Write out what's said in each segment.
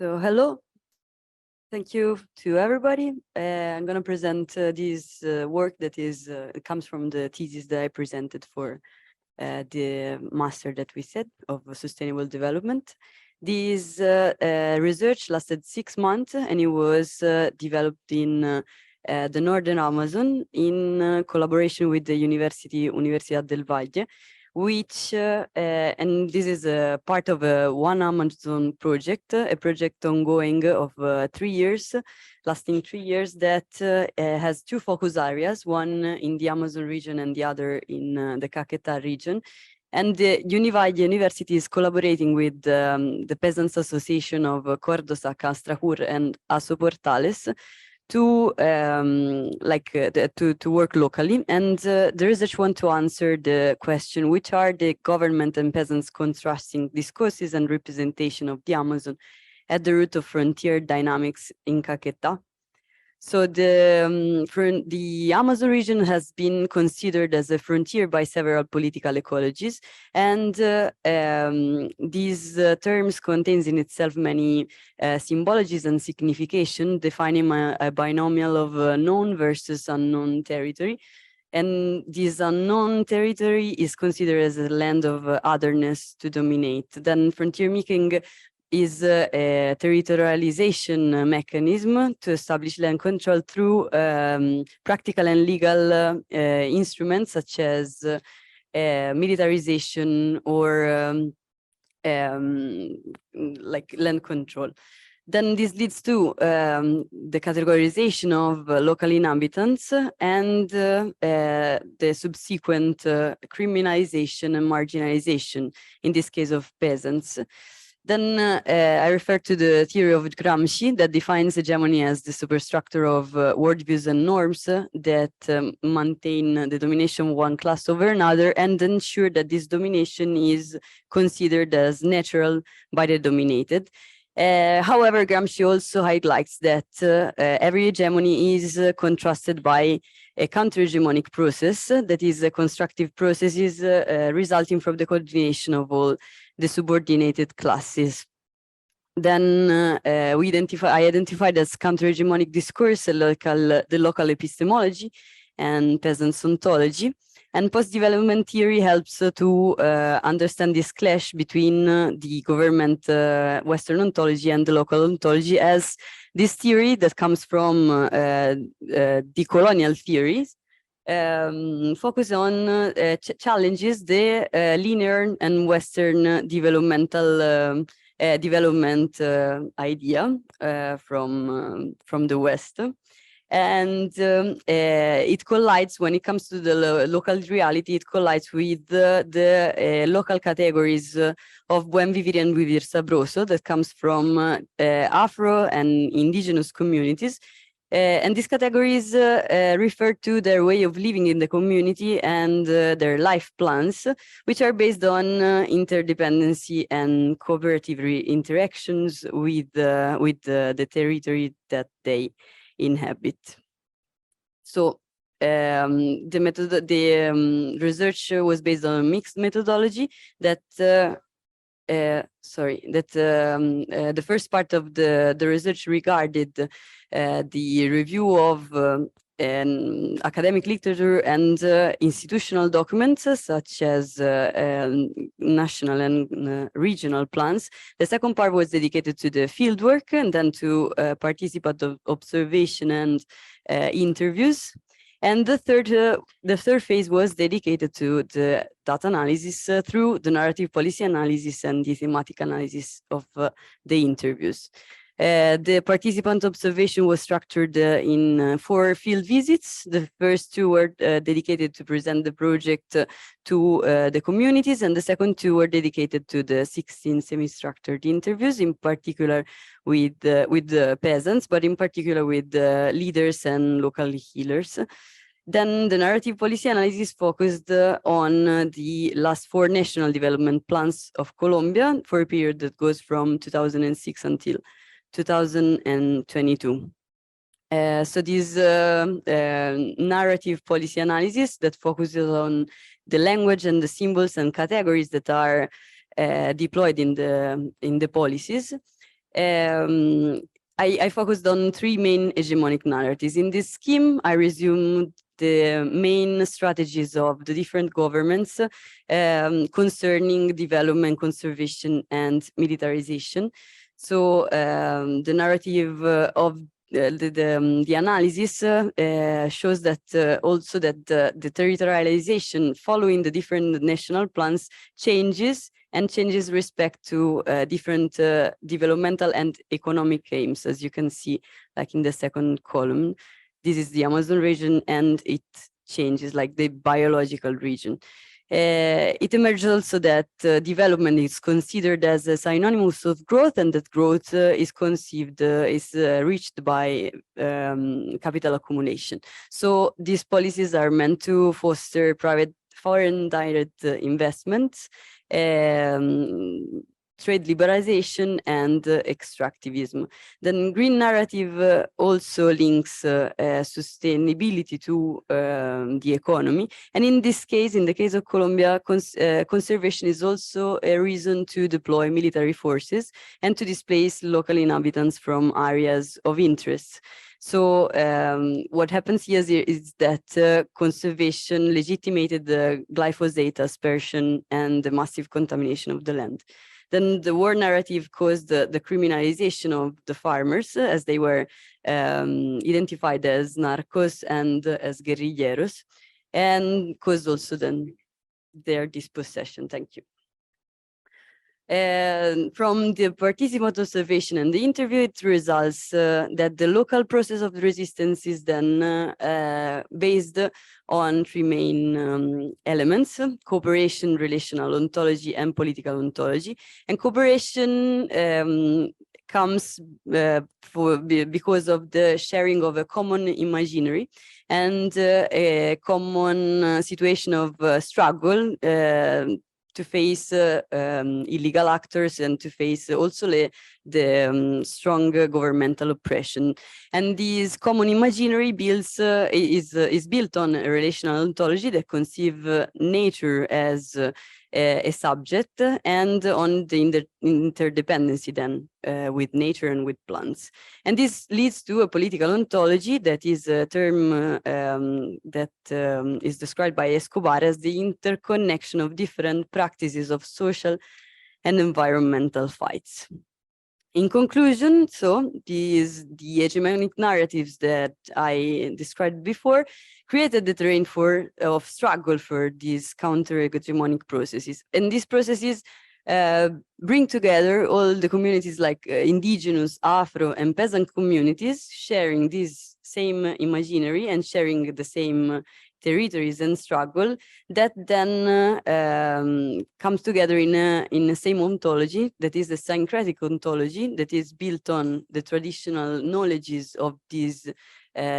So hello, thank you to everybody. I'm going to present this work that comes from the thesis that I presented for the master that we said of sustainable development. This research lasted 6 months and it was developed in the Northern Amazon in collaboration with the Universidad del Valle, which, and this is a part of a One Amazon project, a project ongoing of 3 years, lasting 3 years, that has 2 focus areas, one in the Amazon region and the other in the Caquetá region. And the University is collaborating with the Peasants Association of Cordosa, Castrajur, and Asoportales to to work locally. And the research want to answer the question, which are the government and peasants contrasting discourses and representation of the Amazon at the root of frontier dynamics in Caquetá. So the Amazon region has been considered as a frontier by several political ecologies, and these terms contains in itself many symbologies and signification, defining a binomial of known versus unknown territory. And this unknown territory is considered as a land of otherness to dominate. Then frontier making is a territorialization mechanism to establish land control through practical and legal instruments such as militarization or like land control. Then this leads to the categorization of local inhabitants and the subsequent criminalization and marginalization, in this case of peasants. Then I refer to the theory of Gramsci that defines hegemony as the superstructure of worldviews and norms that maintain the domination of one class over another and ensure that this domination is considered as natural by the dominated. However, Gramsci also highlights that every hegemony is contrasted by a counter-hegemonic process, that is a constructive processes resulting from the coordination of all the subordinated classes. Then I identified as counter-hegemonic discourse the local epistemology and peasants' ontology. And post-development theory helps to understand this clash between the government Western ontology and the local ontology, as this theory that comes from decolonial theories focus on challenges the linear and Western developmental development idea from the West. And it collides, when it comes to the local reality, it collides with the local categories of Buen Vivir and Vivir Sabroso that comes from Afro and indigenous communities. And these categories refer to their way of living in the community and their life plans, which are based on interdependency and cooperative interactions with the territory that they inhabit. So the research was based on a mixed methodology that the first part of the research regarded the review of academic literature and institutional documents such as national and regional plans. The second part was dedicated to the fieldwork and then to participant observation and interviews. And the third phase was dedicated to the data analysis through the narrative policy analysis and the thematic analysis of the interviews. The participant observation was structured in 4 field visits. The first 2 were dedicated to present the project to the communities, and the second 2 were dedicated to the 16 semi-structured interviews, in particular with the peasants, but in particular with the leaders and local healers. Then the narrative policy analysis focused on the last 4 national development plans of Colombia for a period that goes from 2006 until 2022. So this narrative policy analysis that focuses on the language and the symbols and categories that are deployed in the policies I focused on three main hegemonic narratives. In this scheme, I resumed the main strategies of the different governments concerning development, conservation, and militarization. So the narrative of the analysis shows that also that the territorialization following the different national plans changes respect to different developmental and economic aims, as you can see, like in the second column. This is the Amazon region, and it changes like the biological region. It emerges also that development is considered as a synonymous of growth, and that growth is conceived, is reached by capital accumulation. So these policies are meant to foster private foreign direct investments, trade liberalization, and extractivism. Then green narrative also links sustainability to the economy. And in this case, in the case of Colombia, conservation is also a reason to deploy military forces and to displace local inhabitants from areas of interest. So what happens here is that conservation legitimated the glyphosate aspersion and the massive contamination of the land. Then the war narrative caused the criminalization of the farmers, as they were identified as narcos and as guerrilleros, and caused also then their dispossession. Thank you. From the participant observation and the interview, it results that the local process of resistance is then based on three main elements: cooperation, relational ontology, and political ontology. And cooperation comes because of the sharing of a common imaginary and a common situation of struggle to face illegal actors and to face also the strong governmental oppression. And this common imaginary is built on a relational ontology that conceives nature as a subject, and on the interdependency then with nature and with plants. And this leads to a political ontology that is a term that is described by Escobar as the interconnection of different practices of social and environmental fights. In conclusion, so the hegemonic narratives that I described before created the terrain of struggle for these counter-hegemonic processes. And these processes bring together all the communities like indigenous, Afro, and peasant communities, sharing this same imaginary and sharing the same territories and struggle, that then comes together in the same ontology, that is the syncretic ontology, that is built on the traditional knowledges of these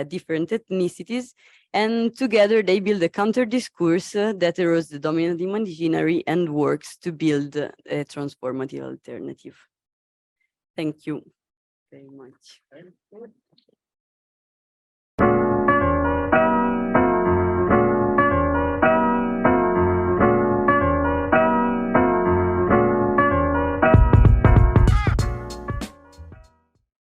different ethnicities. And together they build a counter-discourse that erodes the dominant imaginary and works to build a transformative alternative. Thank you very much.